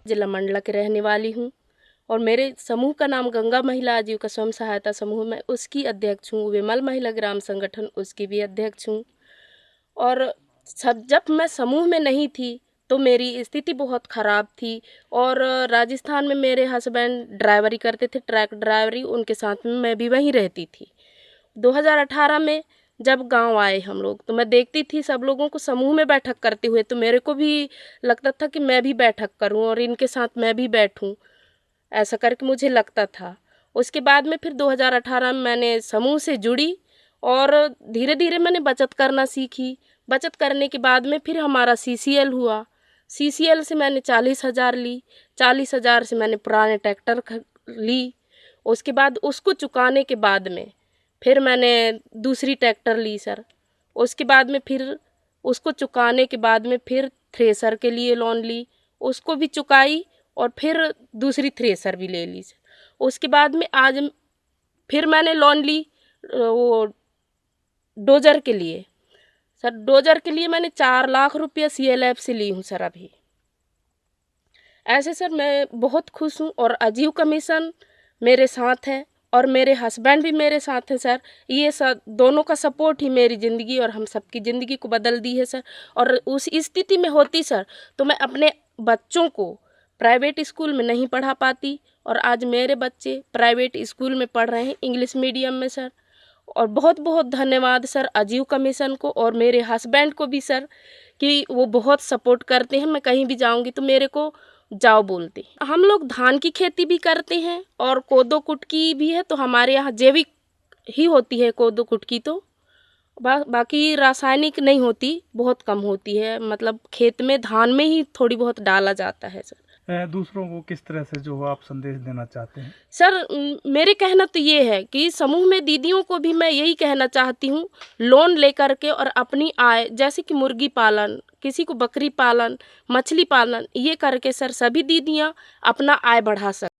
जिला मंडला के रहने वाली हूँ और मेरे समूह का नाम गंगा महिला आजीविका स्वयं सहायता समूह, मैं उसकी अध्यक्ष हूँ। विमल महिला ग्राम संगठन उसकी भी अध्यक्ष हूँ। और जब मैं समूह में नहीं थी तो मेरी स्थिति बहुत ख़राब थी और राजस्थान में मेरे हस्बैंड ड्राइवरी करते थे, ट्रक ड्राइवरी, उनके साथ में मैं भी वहीं रहती थी। 2018 में जब गांव आए हम लोग तो मैं देखती थी सब लोगों को समूह में बैठक करते हुए, तो मेरे को भी लगता था कि मैं भी बैठक करूं और इनके साथ मैं भी बैठूं, ऐसा करके मुझे लगता था। उसके बाद में फिर 2018 में मैंने समूह से जुड़ी और धीरे धीरे मैंने बचत करना सीखी। बचत करने के बाद में फिर हमारा सीसीएल हुआ। सीसीएल से मैंने 40,000 ली। 40,000 से मैंने पुराने ट्रैक्टर ली। उसके बाद उसको चुकाने के बाद में फिर मैंने दूसरी ट्रैक्टर ली सर। उसके बाद में फिर उसको चुकाने के बाद में फिर थ्रेसर के लिए लोन ली, उसको भी चुकाई और फिर दूसरी थ्रेसर भी ले ली सर। उसके बाद में आज फिर मैंने लोन ली वो डोजर के लिए सर। डोजर के लिए मैंने 4 लाख रुपया CLF से ली हूँ सर अभी। ऐसे सर मैं बहुत खुश हूँ और आजीविका मिशन मेरे साथ है और मेरे हस्बैंड भी मेरे साथ हैं सर। ये सब दोनों का सपोर्ट ही मेरी ज़िंदगी और हम सबकी ज़िंदगी को बदल दी है सर। और उस स्थिति में होती सर तो मैं अपने बच्चों को प्राइवेट स्कूल में नहीं पढ़ा पाती और आज मेरे बच्चे प्राइवेट स्कूल में पढ़ रहे हैं, इंग्लिश मीडियम में सर। और बहुत बहुत धन्यवाद सर आजीविका मिशन को और मेरे हस्बैंड को भी सर कि वो बहुत सपोर्ट करते हैं। मैं कहीं भी जाऊंगी तो मेरे को जाओ बोलते हैं। हम लोग धान की खेती भी करते हैं और कोदो कुटकी भी है, तो हमारे यहाँ जैविक ही होती है कोदो कुटकी। तो बाकी रासायनिक नहीं होती, बहुत कम होती है, मतलब खेत में धान में ही थोड़ी बहुत डाला जाता है सर। दूसरों को किस तरह से जो आप संदेश देना चाहते हैं? सर मेरे कहना तो ये है कि समूह में दीदियों को भी मैं यही कहना चाहती हूँ, लोन लेकर के और अपनी आय, जैसे कि मुर्गी पालन, किसी को बकरी पालन, मछली पालन, ये करके सर सभी दीदियाँ अपना आय बढ़ा सकती।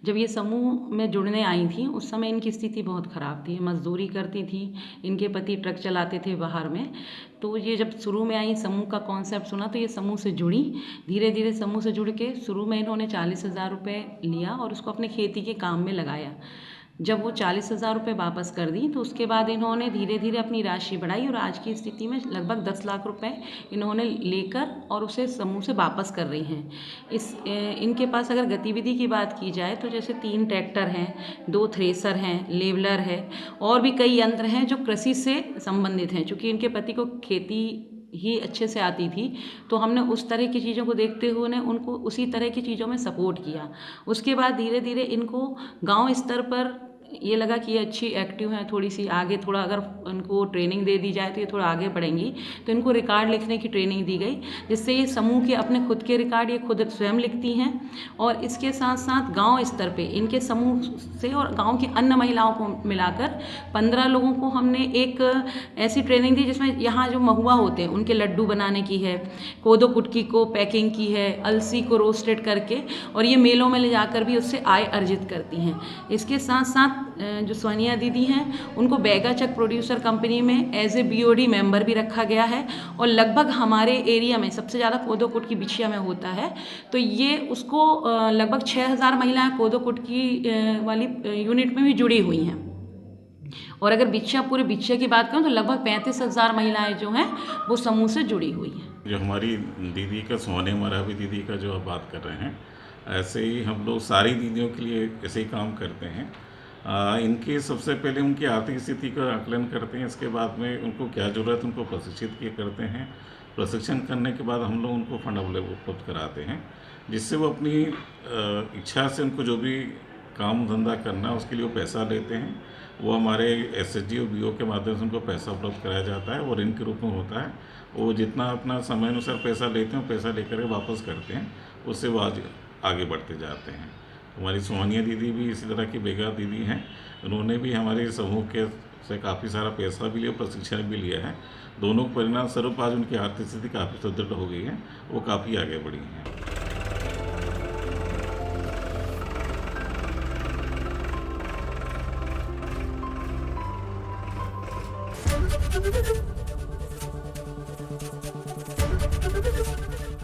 जब ये समूह में जुड़ने आई थी उस समय इनकी स्थिति बहुत ख़राब थी, मजदूरी करती थी, इनके पति ट्रक चलाते थे बाहर में। तो ये जब शुरू में आई, समूह का कॉन्सेप्ट सुना तो ये समूह से जुड़ी। धीरे धीरे समूह से जुड़ के शुरू में इन्होंने 40,000 रुपये लिया और उसको अपने खेती के काम में लगाया। जब वो 40,000 रुपये वापस कर दी तो उसके बाद इन्होंने धीरे धीरे अपनी राशि बढ़ाई और आज की स्थिति में लगभग 10 लाख रुपए इन्होंने लेकर और उसे समूह से वापस कर रही हैं। इनके पास अगर गतिविधि की बात की जाए तो जैसे 3 ट्रैक्टर हैं, 2 थ्रेसर हैं, लेवलर है और भी कई यंत्र हैं जो कृषि से संबंधित हैं। चूँकि इनके पति को खेती ही अच्छे से आती थी तो हमने उस तरह की चीज़ों को देखते हुए ने उनको उसी तरह की चीज़ों में सपोर्ट किया। उसके बाद धीरे धीरे इनको गांव स्तर पर ये लगा कि ये अच्छी एक्टिव हैं, थोड़ी सी आगे, थोड़ा अगर उनको ट्रेनिंग दे दी जाए तो ये थोड़ा आगे बढ़ेंगी। तो इनको रिकॉर्ड लिखने की ट्रेनिंग दी गई जिससे ये समूह के अपने खुद के रिकॉर्ड ये खुद स्वयं लिखती हैं। और इसके साथ साथ गांव स्तर पे इनके समूह से और गांव की अन्य महिलाओं को मिलाकर 15 लोगों को हमने एक ऐसी ट्रेनिंग दी जिसमें यहाँ जो महुआ होते हैं उनके लड्डू बनाने की है, कोदो कुटकी को पैकिंग की है, अलसी को रोस्टेड करके, और ये मेलों में ले जाकर भी उससे आय अर्जित करती हैं। इसके साथ साथ जो सोनिया दीदी हैं उनको बैगाचक प्रोड्यूसर कंपनी में एज ए BOD मेंबर भी रखा गया है। और लगभग हमारे एरिया में सबसे ज़्यादा कोदो कुटकी बिछिया में होता है, तो ये उसको लगभग 6,000 महिलाएं कोदो कुटकी वाली यूनिट में भी जुड़ी हुई हैं। और अगर बिछिया, पूरे बिछिया की बात करूँ तो लगभग 35,000 महिलाएं जो हैं वो समूह से जुड़ी हुई हैं। जो हमारी दीदी का, सोने मरावी दीदी का जो आप बात कर रहे हैं, ऐसे ही हम लोग सारी दीदियों के लिए ऐसे ही काम करते हैं। इनकी सबसे पहले उनकी आर्थिक स्थिति का आकलन करते हैं, इसके बाद में उनको क्या ज़रूरत उनको प्रशिक्षित किए करते हैं। प्रशिक्षण करने के बाद हम लोग उनको फंड उपलब्ध कराते हैं जिससे वो अपनी इच्छा से उनको जो भी काम धंधा करना है उसके लिए वो पैसा लेते हैं। वो हमारे SHG और BO के माध्यम से उनको पैसा उपलब्ध कराया जाता है और ऋण के रूप में होता है। वो जितना अपना समय अनुसार पैसा लेते हैं, पैसा लेकर के वापस करते हैं, उससे वो आगे बढ़ते जाते हैं। हमारी सोनिया दीदी भी इसी तरह की बेगा दीदी हैं, उन्होंने भी हमारे समूह के से काफ़ी सारा पैसा भी लिया, प्रशिक्षण भी लिया है। दोनों के परिणाम स्वरूप आज उनकी आर्थिक स्थिति काफ़ी सुदृढ़ हो गई है, वो काफ़ी आगे बढ़ी हैं।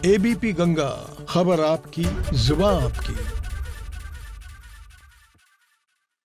एबीपी गंगा, खबर आपकी, जुबान आपकी।